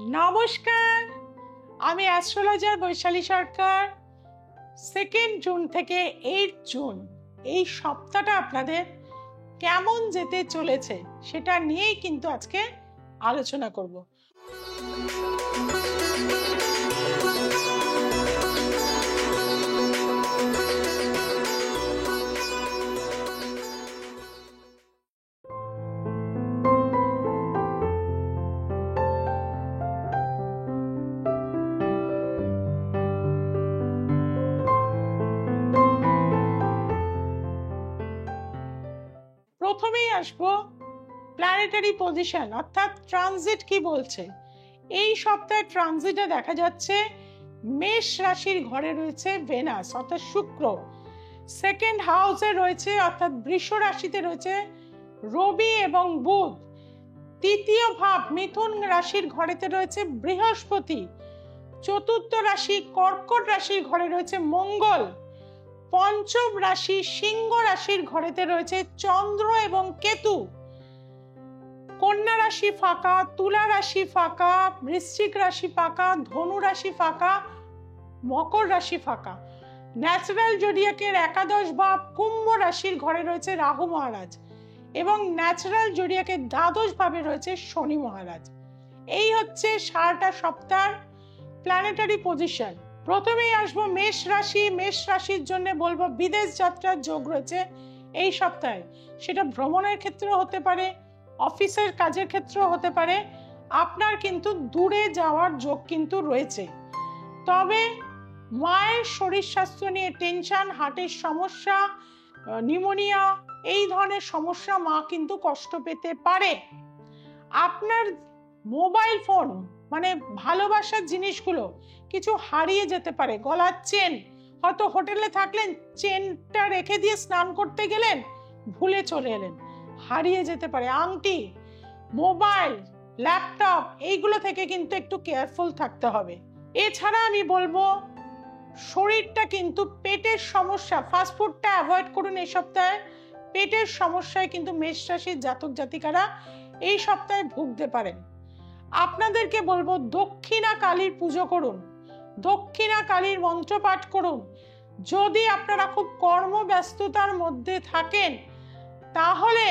নমস্কার, আমি অ্যাস্ট্রোলজার বৈশালী সরকার। 2 জুন থেকে 8 জুন এই সপ্তাহটা আপনাদের কেমন যেতে চলেছে সেটা নিয়েই কিন্তু আজকে আলোচনা করব। প্রথমেই আসবো প্ল্যানেটারি পজিশন অর্থাৎ ট্রানজিট কি বলছে। এই সপ্তাহে ট্রানজিটে দেখা যাচ্ছে মেষ রাশির ঘরে রয়েছে ভেনাস অর্থাৎ শুক্র, সেকেন্ড হাউসে রয়েছে অর্থাৎ বৃষ রাশিতে রয়েছে রবি এবং বুধ, তৃতীয় ভাব মিথুন রাশির ঘরেতে রয়েছে বৃহস্পতি, চতুর্থ রাশি কর্কট রাশির ঘরে রয়েছে মঙ্গল, পঞ্চম রাশি সিংহ রাশির ঘরেতে রয়েছে চন্দ্র এবং কেতু, কন্যা রাশি ফাঁকা, তুলা রাশি ফাঁকা, বৃশ্চিক রাশি ফাঁকা, ধনু রাশি ফাঁকা, মকর রাশি ফাঁকা। ন্যাচারাল জোডিয়াকের একাদশ ভাব কুম্ভ রাশির ঘরে রয়েছে রাহু মহারাজ এবং ন্যাচারাল জোডিয়াকের দ্বাদশ ভাবে রয়েছে শনি মহারাজ। এই হচ্ছে সারাটা সপ্তাহ প্ল্যানেটারি পজিশন। প্রথমেই আসবো মেষ রাশি। মেষ রাশির জন্য বলবো বিদেশ যাত্রার যোগ রয়েছে এই সপ্তাহে। সেটা ভ্রমণের ক্ষেত্রে হতে পারে, অফিসের কাজের ক্ষেত্রেও হতে পারে। আপনার কিন্তু দূরে যাওয়ার যোগ কিন্তু রয়েছে। তবে মায়ের শরীর স্বাস্থ্য নিয়ে টেনশন, হার্টের সমস্যা, নিউমোনিয়া এই ধরনের সমস্যা মা কিন্তু কষ্ট পেতে পারে। আপনার মোবাইল ফোন মানে ভালোবাসার জিনিসগুলো কিছু হারিয়ে যেতে পারে। গলার চেন, হয়তো হোটেলে থাকলেন, চেনটা রেখে দিয়ে স্নান করতে গেলেন, ভুলে চলে এলেন, হারিয়ে যেতে পারে। আংটি, মোবাইল, ল্যাপটপ এইগুলো থেকে কিন্তু একটু কেয়ারফুল থাকতে হবে। এছাড়া আমি বলবো শরীরটা কিন্তু পেটের সমস্যা, ফাস্টফুডটা অ্যাভয়েড করুন এই সপ্তাহে। পেটের সমস্যায় কিন্তু মেষ রাশির জাতক জাতিকারা এই সপ্তাহে ভুগতে পারেন। আপনাদেরকে বলবো দক্ষিণা কালীর পুজো করুন, দক্ষিণা কালীর মন্ত্র পাঠ করুন। যদি আপনারা খুব কর্মব্যস্ততার মধ্যে থাকেন তাহলে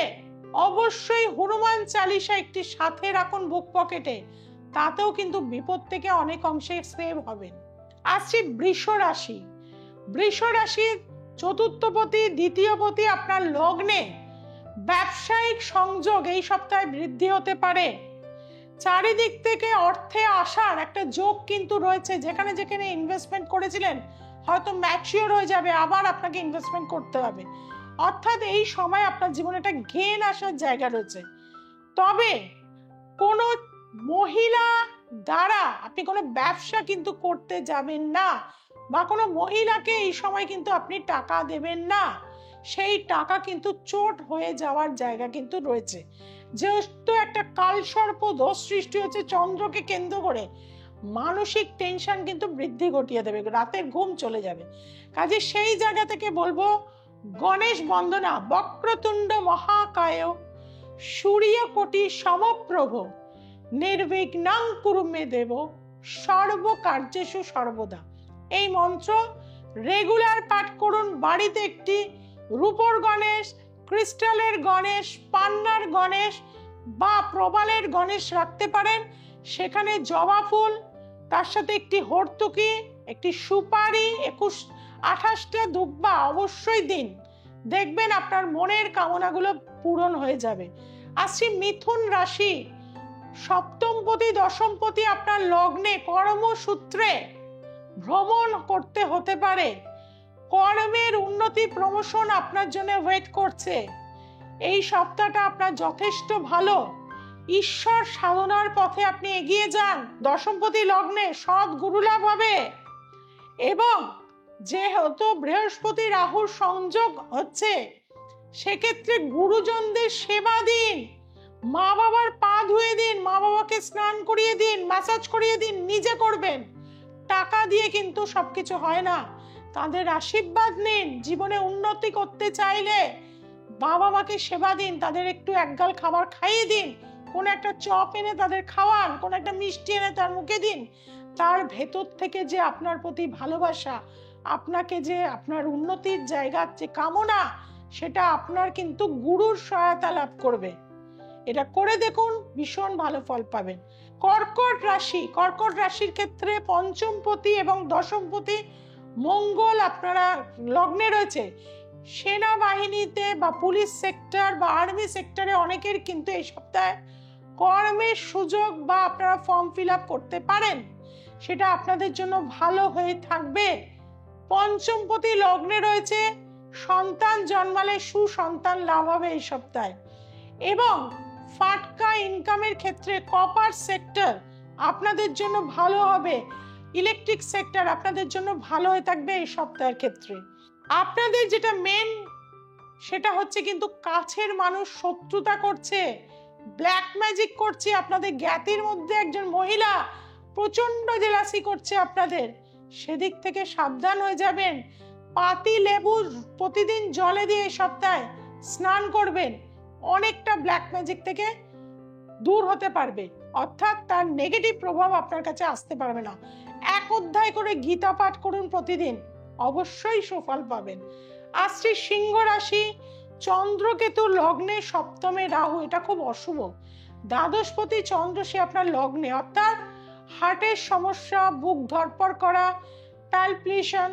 অবশ্যই হনুমান চালিসা একটি সাথে রাখুন বুক পকেটে, তাতেও কিন্তু বিপদ থেকে অনেক অংশে সেভ হবেন। আসছি বৃষ রাশি। বৃষ রাশির চতুর্থপতি, দ্বিতীয়পতি আপনার লগ্নে, ব্যবসায়িক সংযোগ এই সপ্তাহে বৃদ্ধি হতে পারে। চারিদিক থেকে অর্থে আসার একটা যোগ কিন্তু রয়েছে। যেখানে যেখানে ইনভেস্টমেন্ট করেছিলেন হয়তো ম্যাচিওর হয়ে যাবে, আবার আপনাকে ইনভেস্টমেন্ট করতে হবে। অর্থাৎ এই সময় আপনার জীবনে একটা গেইন আসার জায়গা রয়েছে। তবে কোনো মহিলা দ্বারা আপনি কোনো ব্যবসা কিন্তু করতে যাবেন না, বা কোনো মহিলাকে এই সময় কিন্তু আপনি টাকা দেবেন না। সেই টাকা কিন্তু চোট হয়ে যাওয়ার জায়গা কিন্তু রয়েছে। যেহেতু একটা কালসর্প দোষ সৃষ্টি হচ্ছে চন্দ্রকে কেন্দ্র করে, মানসিক টেনশন কিন্তু বৃদ্ধি ঘটিয়ে দেবে, রাতের ঘুম চলে যাবে। কাজে সেই জায়গা থেকে বলবো গণেশ বন্দনা, বক্রতুণ্ড মহাকায় সূর্যকোটি সমপ্রভ নির্বিঘ্নং কুরু মে দেব সর্বকার্যেষু সর্বদা। এই মন্ত্র রেগুলার পাঠ করুন। বাড়িতে একটি রূপোর গণেশ, ক্রিস্টালের গণেশ, পান্নার গণেশ বা প্রবালের গণেশ রাখতে পারেন। সেখানে জবা ফুল, তার সাথে একটি হর্তুকি, একটি সুপারি, 28টা দুব্বা অবশ্যই দিন। দেখবেন আপনার মনের কামনাগুলো পূরণ হয়ে যাবে। আসছি মিথুন রাশি। সপ্তমপতি, দশমপতি আপনার লগ্নে, কর্মসূত্রে ভ্রমণ করতে হতে পারে। কর্মের উন্নতি, প্রমোশন আপনার জন্য ওয়েট করছে। এই সপ্তাহটা আপনার যথেষ্ট ভালো। ঈশ্বর সাধনার পথে আপনি এগিয়ে যান। দশমপতি লগ্নে সৎ গুরু লাভ হবে এবং যেহেতু বৃহস্পতি রাহুর সংযোগ হচ্ছে সেক্ষেত্রে গুরুজনদের সেবা দিন, মা বাবার পা ধুয়ে দিন, মা বাবাকে স্নান করিয়ে দিন, ম্যাসাজ করিয়ে দিন, নিজে করবেন। টাকা দিয়ে কিন্তু সবকিছু হয় না, তাদের আশীর্বাদ নিন। জীবনে উন্নতি করতে চাইলে বাবা মাকে সেবা দিন, তাদের একটু একগাল খাবার খাইয়ে দিন, কোন একটা চপ এনে তাদের খাওয়ান, কোন একটা মিষ্টি এনে তার মুখে দিন, তার ভেতর থেকে যে আপনার প্রতি ভালোবাসা, আপনাকে যে আপনার উন্নতির জায়গার যে কামনা, সেটা আপনার কিন্তু গুরুর সহায়তা লাভ করবে। এটা করে দেখুন, ভীষণ ভালো ফল পাবেন। কর্কট রাশি, কর্কট রাশির ক্ষেত্রে পঞ্চমপতি এবং দশমপতি মঙ্গল আপনারা লগ্নে রয়েছে। সেনাবাহিনীতে বা পুলিশ সেক্টর বা আর্মি সেক্টরে অনেকের কিন্তু এই সপ্তাহে কর্মের সুযোগ বা আপনারা ফর্ম ফিল আপ করতে পারেন, সেটা আপনাদের জন্য ভালো হয়ে থাকবে। পঞ্চমপতি লগ্নে রয়েছে, সন্তান জন্মালে সুসন্তান লাভ হবে এই সপ্তাহে। এবং ফাটকা ইনকামের ক্ষেত্রে কপার সেক্টর আপনাদের জন্য ভালো হবে, ইলেকট্রিক সেক্টর আপনাদের জন্য ভালো হয়ে থাকবে এই সপ্তাহের ক্ষেত্রে। আপনাদের যেটা মেন, সেটা হচ্ছে কিন্তু কাছের মানুষ শত্রুতা করছে, ব্ল্যাক ম্যাজিক করছে, আপনাদের জ্ঞাতির মধ্যে একজন মহিলা প্রচন্ড জেলাসি করছে আপনাদের, সেদিক থেকে সাবধান হয়ে যাবেন। পাতি লেবু প্রতিদিন জলে দিয়ে এই সপ্তাহে স্নান করবেন, অনেকটা ব্ল্যাক ম্যাজিক থেকে দূর হতে পারবে, অর্থাৎ তার নেগেটিভ প্রভাব আপনার কাছে আসতে পারবে না। 1 অধ্যায় করে গীতা পাঠ করুন প্রতিদিন, অবশ্যই সুফল পাবেন। আসছে সিংহ রাশি, চন্দ্রকেতু লগ্নে, সপ্তমে রাহু, এটা খুব অশুভ। দ্বাদশপতি চন্দ্র সে আপনার লগ্নে, অর্থাৎ হার্টের সমস্যা, বুক ধড়ফড় করা, প্যালপিটেশন,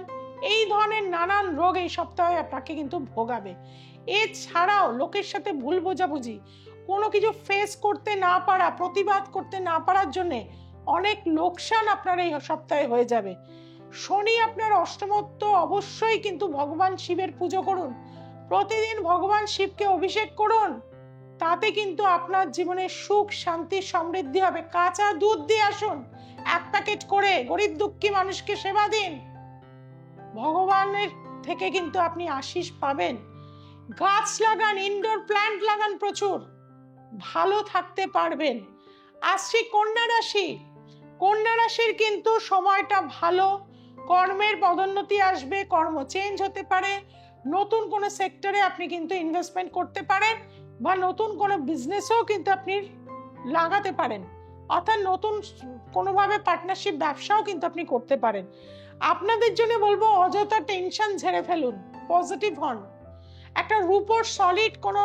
এই ধরনের নানান রোগ এই সপ্তাহে আপনাকে কিন্তু ভোগাবে। এছাড়াও লোকের সাথে ভুল বোঝাবুঝি, কোনো কিছু ফেস করতে না পারা, প্রতিবাদ করতে না পারার জন্য অনেক লোকসান আপনার এই সপ্তাহে হয়ে যাবে। শনি আপনার অষ্টমত্ব, অবশ্যই কিন্তু ভগবান শিবের পুজো করুন, প্রতিদিন ভগবান শিবকে অভিষেক করুন, তাতে কিন্তু আপনার জীবনে সুখ শান্তি সমৃদ্ধি হবে। কাঁচা দুধ দিয়ে আসুন 1 প্যাকেট করে, গরিব দুঃখী মানুষকে সেবা দিন, ভগবানের থেকে কিন্তু আপনি আশীষ পাবেন। গাছ লাগান, ইনডোর প্ল্যান্ট লাগান, প্রচুর ভালো থাকতে পারবেন। আসছি কন্যা রাশি, কন্যা রাশির কিন্তু সময়টা ভালো, কর্মের পদোন্নতি আসবে, কর্ম চেঞ্জ হতে পারে, নতুন কোনো সেক্টরে আপনি কিন্তু ইনভেস্টমেন্ট করতে পারেন, বা নতুন কোনো বিজনেসও কিন্তু আপনি লাগাতে পারেন, অর্থাৎ নতুন কোনোভাবে পার্টনারশিপ ব্যবসাও কিন্তু আপনি করতে পারেন। আপনাদের জন্য বলবো, অযথা টেনশন ঝেড়ে ফেলুন, পজিটিভ হন। একটা রূপোর সলিড কোনো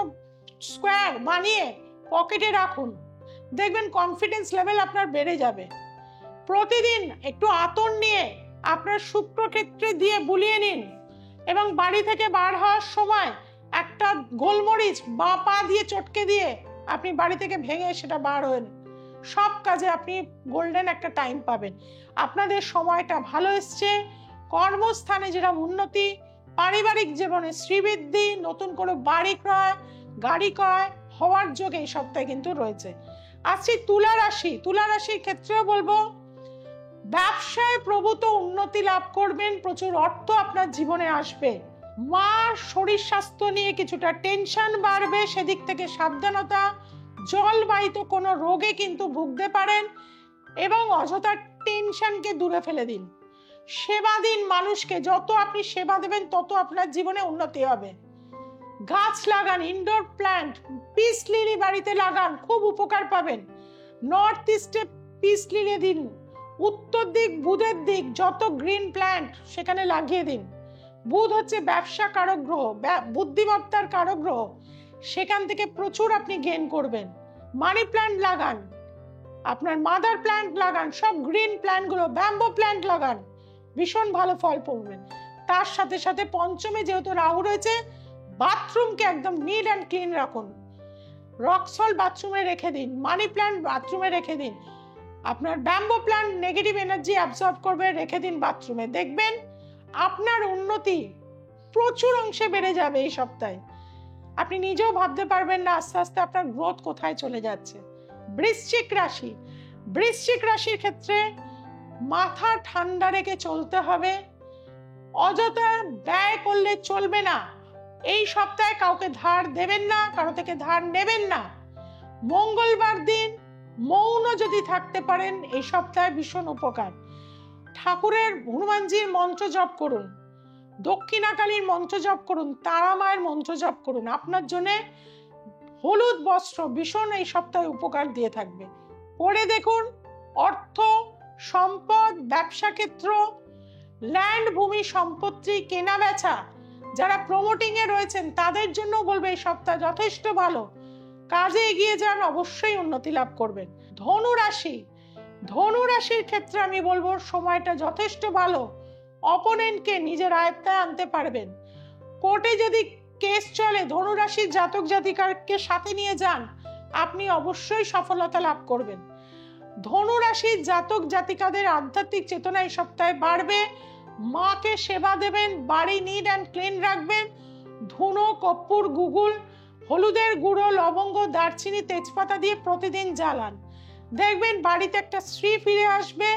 স্কোয়ার বানিয়ে পকেটে রাখুন, দেখবেন কনফিডেন্স লেভেল আপনার বেড়ে যাবে। প্রতিদিন একটু আতর নিয়ে আপনার শুক্রক্ষেত্রে দিয়ে বুলিয়ে নিন, এবং বাড়ি থেকে বার হওয়ার সময় একটা গোলমরিচ বা পা দিয়ে চটকে দিয়ে আপনি বাড়ি থেকে ভেঙে সেটা বার হন। সব কাজে আপনি গোল্ডেন একটা টাইম পাবেন। আপনাদের সময়টা ভালো এসছে, কর্মস্থানে যেটা উন্নতি, পারিবারিক জীবনে শ্রীবৃদ্ধি, নতুন করে বাড়ি ক্রয়, গাড়ি ক্রয় হওয়ার যোগ এই সপ্তাহে কিন্তু রয়েছে। আসছি তুলা রাশি, তুলা রাশির ক্ষেত্রেও বলবো, ব্যবসায় প্রভূত উন্নতি লাভ করবেন, প্রচুর অর্থ আপনার জীবনে আসবে। মা শরীর স্বাস্থ্য নিয়ে কিছুটা টেনশন বাড়বে, সেদিক থেকে সাবধানতা। জলবাহিত কোনো রোগে কিন্তু ভুগতে পারেন, এবং অযথা টেনশনকে দূরে ফেলে দিন। সেবা দিন মানুষকে, যত আপনি সেবা দেবেন তত আপনার জীবনে উন্নতি হবে। গাছ লাগান, ইনডোর প্ল্যান্ট, পিস লিলি বাড়িতে লাগান, খুব উপকার পাবেন। নর্থ ইস্টে পিস লিলি দিন, উত্তর দিক বুধের দিক, যত গ্রিন প্ল্যান্ট সেখানে লাগিয়ে দিন। বুধ হচ্ছে ব্যবসা কারক গ্রহ, বুদ্ধিমত্তার কারক গ্রহ, সেখান থেকে প্রচুর আপনি গেইন করবেন। মানি প্ল্যান্ট লাগান, আপনার মাদার প্ল্যান্ট লাগান, সব গ্রিন প্ল্যান্ট গুলো, ব্যাম্বো প্ল্যান্ট লাগান, ভীষণ ভালো ফল পাবেন। তার সাথে সাথে পঞ্চমে যেহেতু রাহু রয়েছে, বাথরুমকে একদম নিট অ্যান্ড ক্লিন রাখুন, রক্সল বাথরুমে রেখে দিন, মানি প্ল্যান্ট বাথরুমে রেখে দিন, আপনার bamboo plant negative energy absorb করবে, রেখে দিন বাথরুমে, দেখবেন আপনার উন্নতি প্রচুর অংশে বেড়ে যাবে এই সপ্তাহে। আপনি নিজেও ভাবতে পারবেন না আস্তে আস্তে আপনার গ্রোথ কোথায় চলে যাচ্ছে। বৃশ্চিক রাশি, বৃশ্চিক রাশির ক্ষেত্রে মাথা ঠান্ডা রেখে চলতে হবে, অযথা ব্যয় করলে চলবে না। এই সপ্তাহে কাউকে ধার দেবেন না, কারো থেকে ধার নেবেন না। মঙ্গলবার দিন মৌন যদি থাকতে পারেন এই সপ্তাহে ভীষণ উপকার। ঠাকুরের হনুমানজির মন্ত্র জপ করুন, দক্ষিণাকালীর মন্ত্র জপ করুন, তারা মায়ের মন্ত্র জপ করুন, আপনার জন্য হলুদ বস্ত্র ভীষণ এই সপ্তাহে উপকার দিয়ে থাকবে। পরে দেখুন অর্থ, সম্পদ, ব্যবসা ক্ষেত্র, ল্যান্ড, ভূমি, সম্পত্তি কেনা বেচা, যারা প্রমোটিং এ রয়েছেন তাদের জন্য বলবে এই সপ্তাহ যথেষ্ট ভালো। কাজে এগিয়ে যান, অবশ্যই উন্নতি লাভ করবেন। ধনু রাশি, ধনু রাশির ক্ষেত্রে আমি বলবো সময়টা যথেষ্ট ভালো। অপোনেন্টকে নিজের আয়ত্তায় আনতে পারবেন। কোর্টে যদি কেস চলে, ধনু রাশির জাতক জাতিকাকে সাথে নিয়ে যান, আপনি অবশ্যই সফলতা লাভ করবেন। ধনু রাশির জাতক জাতিকাদের আধ্যাত্মিক চেতনা এই সপ্তাহে বাড়বে। মাকে সেবা দেবেন, বাড়ি নিট অ্যান্ড ক্লিন রাখবেন। ধুনো, কর্পূর, গুগুল, হলুদের গুঁড়ো, লবঙ্গ, দারচিনি, তেজপাতা দিয়ে প্রতিদিন জ্বালান। দেখবেন বাড়িতে একটা স্ত্রী ফিরে আসবে।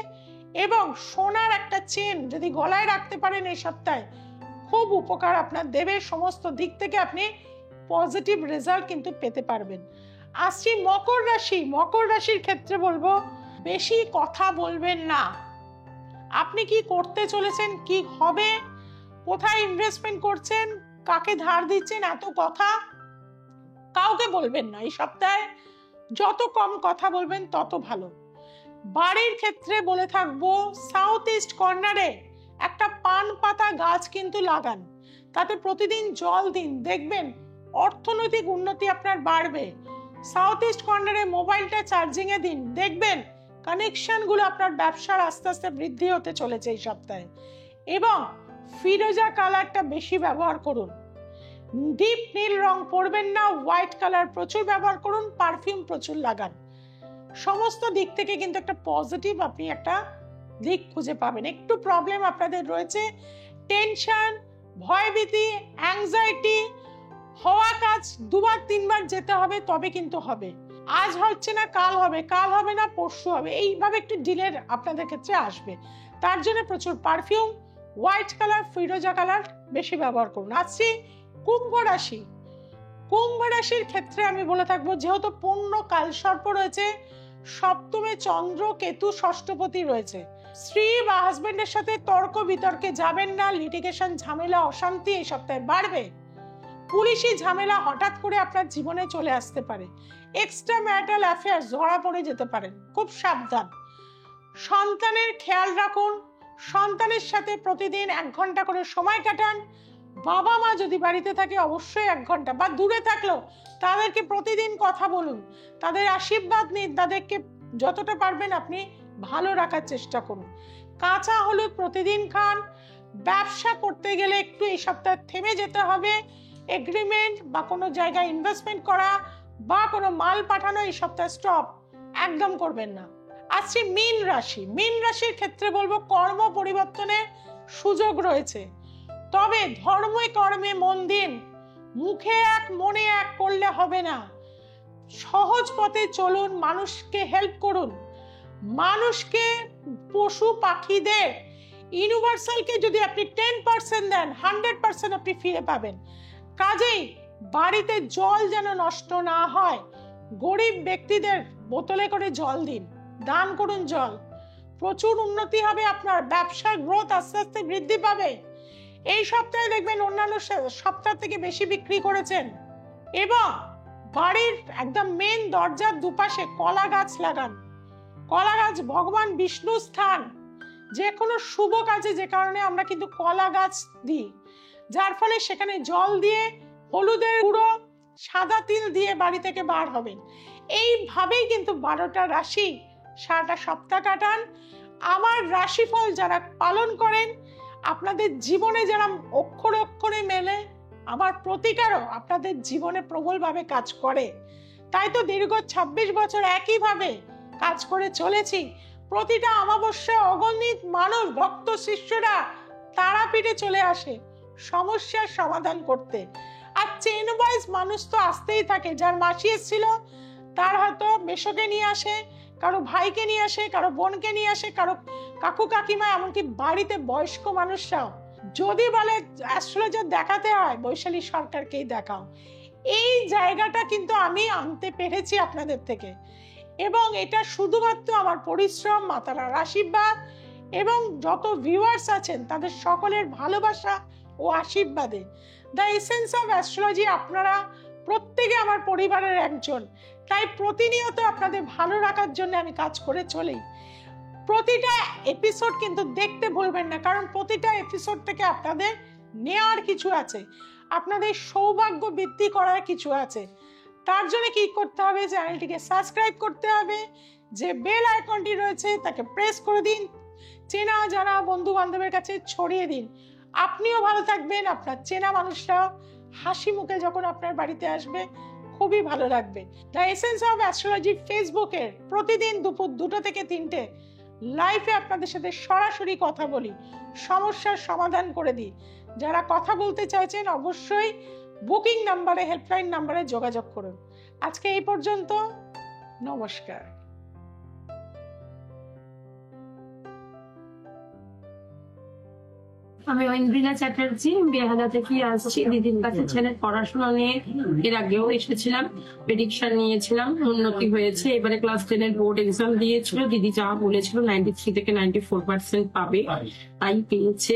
এবং সোনার একটা চেন যদি গলায় রাখতে পারেন এই সপ্তাহে, খুব উপকার আপনার দেবে। সমস্ত দিক থেকে আপনি পজিটিভ রেজাল্ট কিন্তু পেতে পারবেন। আসছি মকর রাশি। মকর রাশির ক্ষেত্রে বলবো বেশি কথা বলবেন না। আপনি কি করতে চলেছেন, কি হবে, কোথায় ইনভেস্টমেন্ট করছেন, কাকে ধার দিচ্ছেন, এত কথা কাউকে বলবেন না। এই সপ্তাহে যত কম কথা বলবেন তত ভালো। বাড়ির ক্ষেত্রে বলে থাকবো সাউথ ইস্ট কর্নারে একটা পান পাতা গাছ কিন্তু লাগান, তাতে প্রতিদিন জল দিন। দেখবেন অর্থনৈতিক উন্নতি আপনার বাড়বে। সাউথ ইস্ট কর্নারে মোবাইলটা চার্জিং এ দিন, দেখবেন কানেকশন গুলো আপনার ব্যবসার আস্তে আস্তে বৃদ্ধি হতে চলেছে এই সপ্তাহে। এবং ফিরোজা কালারটা বেশি ব্যবহার করুন। ডিপ নীল রং পরবেন না, হোয়াইট কালার প্রচুর ব্যবহার করুন, পারফিউম প্রচুর লাগান। সমস্ত দিক থেকে কিন্তু একটা পজিটিভ আপনি একটা দিক খুঁজে পাবেন। একটু প্রবলেম আপনাদের রয়েছে, টেনশন, ভয়ভীতি, অ্যাংজাইটি হওয়া কাজ 2-3বার যেতে হবে, তবে কিন্তু হবে। আজ হচ্ছে না কাল হবে, কাল হবে না পরশু হবে, এইভাবে একটু ডিলে আপনাদের ক্ষেত্রে আসবে। তার জন্য প্রচুর পারফিউম, হোয়াইট কালার, ফিরোজা কালার বেশি ব্যবহার করুন। আসছি কুম্ভ রাশি। কুম্ভ রাশির ক্ষেত্রে আমি বলে থাকবো যেহেতু পূর্ণ কালসর্প রয়েছে, সপ্তমে চন্দ্র, কেতু, ষষ্ঠপতি রয়েছে, স্ত্রী বা হাজবেন্ডের সাথে তর্ক বিতর্কে যাবেন না। লিটিগেশন, ঝামেলা, অশান্তি এই সপ্তাহে বাড়বে। পুলিশি ঝামেলা হঠাৎ করে আপনার জীবনে চলে আসতে পারে। এক্সট্রা ম্যারিটাল অ্যাফেয়ার্স ধরা পড়ে যেতে পারেন, খুব সাবধান। সন্তানের খেয়াল রাখুন, সন্তানের সাথে প্রতিদিন 1 ঘন্টা করে সময় কাটান। বাবা মা যদি বাড়িতে থাকে অবশ্যই 1 ঘন্টা, বা দূরে থাকলেও তাদেরকে প্রতিদিন কথা বলুন, তাদের আশীর্বাদ নিন, তাদেরকে যতটা পারবেন আপনি ভালো রাখার চেষ্টা করুন। কাঁচা হলুদ প্রতিদিন খান। ব্যবসা করতে গেলে একটু এই সপ্তাহে থেমে যেতে হবে। এগ্রিমেন্ট বা কোনো জায়গায় ইনভেস্টমেন্ট করা বা কোনো মাল পাঠানো এই সপ্তাহে স্টপ একদম করবেন না। আসছি মীন রাশি। মীন রাশির ক্ষেত্রে বলবো কর্ম পরিবর্তনের সুযোগ রয়েছে, তবে ধর্মে কর্মে মন দিন। মুখে এক মনে এক করলে হবে না। সহজ পথে চলুন, মানুষকে হেল্প করুন। মানুষকে, পশু পাখিদের, ইউনিভার্সালকে যদি আপনি 10% দেন, 100% আপনি ফিরে পাবেন। কাজেই বাড়িতে জল যেন নষ্ট না হয়। গরিব ব্যক্তিদের বোতলে করে জল দিন, দান করুন জল। প্রচুর উন্নতি হবে আপনার, ব্যবসার গ্রোথ আস্তে আস্তে বৃদ্ধি পাবে। এই সপ্তাহে দেখবেন অন্যান্য সপ্তাহ থেকে বেশি বিক্রি করেছেন। এবং বাড়ির একদম মেন দরজার দুপাশে কলা গাছ লাগান। কলা গাছ ভগবান বিষ্ণু স্থান। যে কোনো শুভ কাজে যে কারণে আমরা কিন্তু কলা গাছ দিই, যার ফলে সেখানে জল দিয়ে, হলুদের গুঁড়ো, সাদা তিল দিয়ে বাড়ি থেকে বার হবেন। এইভাবেই কিন্তু 12টা রাশি সারাটা সপ্তাহ কাটান। আমার রাশিফল যারা পালন করেন, আপনাদের জীবনে যারা অক্ষরে অক্ষরে মেলে, আমার প্রতিকারও আপনাদের জীবনে প্রবলভাবে কাজ করে। তাই তো দীর্ঘ 26 বছর একইভাবে কাজ করে চলেছি। প্রতিটা অমাবস্যা অগণিত মানুষ, ভক্ত শিষ্যরা তারাপীঠে চলে আসে সমস্যার সমাধান করতে। আর চেন ওয়াইজ মানুষ তো আসতেই থাকে। যার মাসি এসেছিল তার হয়তো মেশোকে নিয়ে আসে, কারো ভাইকে নিয়ে আসে, কারো বোনকে নিয়ে আসে, কারো কাকু কাকিমা, এমনকি বাড়িতে বয়স্ক মানুষরাও। যদি বলে অ্যাস্ট্রোলজার দেখাতে হয়, বৈশালী সরকারকেই দেখাও। এই জায়গাটা কিন্তু আমি আনতে পেরেছি আপনাদের থেকে, এবং এটা শুধুমাত্র আমার পরিশ্রম, মাতারার আশীর্বাদ এবং যত ভিউয়ার্স আছেন তাদের সকলের ভালোবাসা ও আশীর্বাদে। দ্য এসেন্স অফ অ্যাস্ট্রোলজি আপনারা প্রত্যেকে আমার পরিবারের একজন, তাই প্রতিনিয়ত আপনাদের ভালো রাখার জন্য আমি কাজ করে চলি। প্রতিটা এপিসোড কিন্তু দেখতে ভুলবেন না, কারণ প্রতিটা এপিসোড থেকে আপনাদের নেওয়ার কিছু আছে, আপনাদের সৌভাগ্য বৃদ্ধি করার কিছু আছে। তার জন্য কি করতে হবে, চ্যানেলটিকে সাবস্ক্রাইব করতে হবে, যে বেল আইকনটি রয়েছে তাকে প্রেস করে দিন, চেনা জানা বন্ধু বান্ধবের কাছে ছড়িয়ে দিন। আপনিও ভালো থাকবেন, আপনার চেনা মানুষরাও হাসি মুখে যখন আপনার বাড়িতে আসবে খুবই ভালো লাগবে। দ্য এসেন্স অফ অ্যাস্ট্রোলজি ফেসবুকের প্রতিদিন দুপুর 2টা থেকে 3টে লাইভে আপনাদের সাথে সরাসরি কথা বলি, সমস্যার সমাধান করে দিই। যারা কথা বলতে চাইছেন অবশ্যই বুকিং নাম্বারে, হেল্পলাইন নাম্বারে যোগাযোগ করুন। আজকে এই পর্যন্ত, নমস্কার। আমি ঐন্দ্রিলা চ্যাটার্জি, বেহালা থেকে আসছি। দিদির কাছে ছেলের পড়াশোনা নিয়ে এর আগেও এসেছিলাম, প্রেডিকশন নিয়েছিলাম, উন্নতি হয়েছে। এবারে ক্লাস 10 বোর্ড এক্সাম দিয়েছিল, দিদি যা বলেছিল 93 থেকে 94% পাবে, তাই পেয়েছে।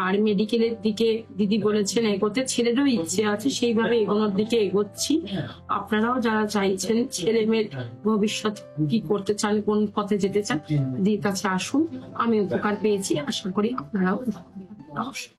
আর মেডিকেলের দিকে দিদি বলেছেন এগোতে, ছেলেরও ইচ্ছে আছে সেইভাবে এগোনোর দিকে এগোচ্ছি। আপনারাও যারা চাইছেন ছেলে মেয়ের ভবিষ্যৎ কি করতে চান, কোন পথে যেতে চান, দিদির কাছে আসুন। আমি উপকার পেয়েছি, আশা করি আপনারাও। নমস্কার।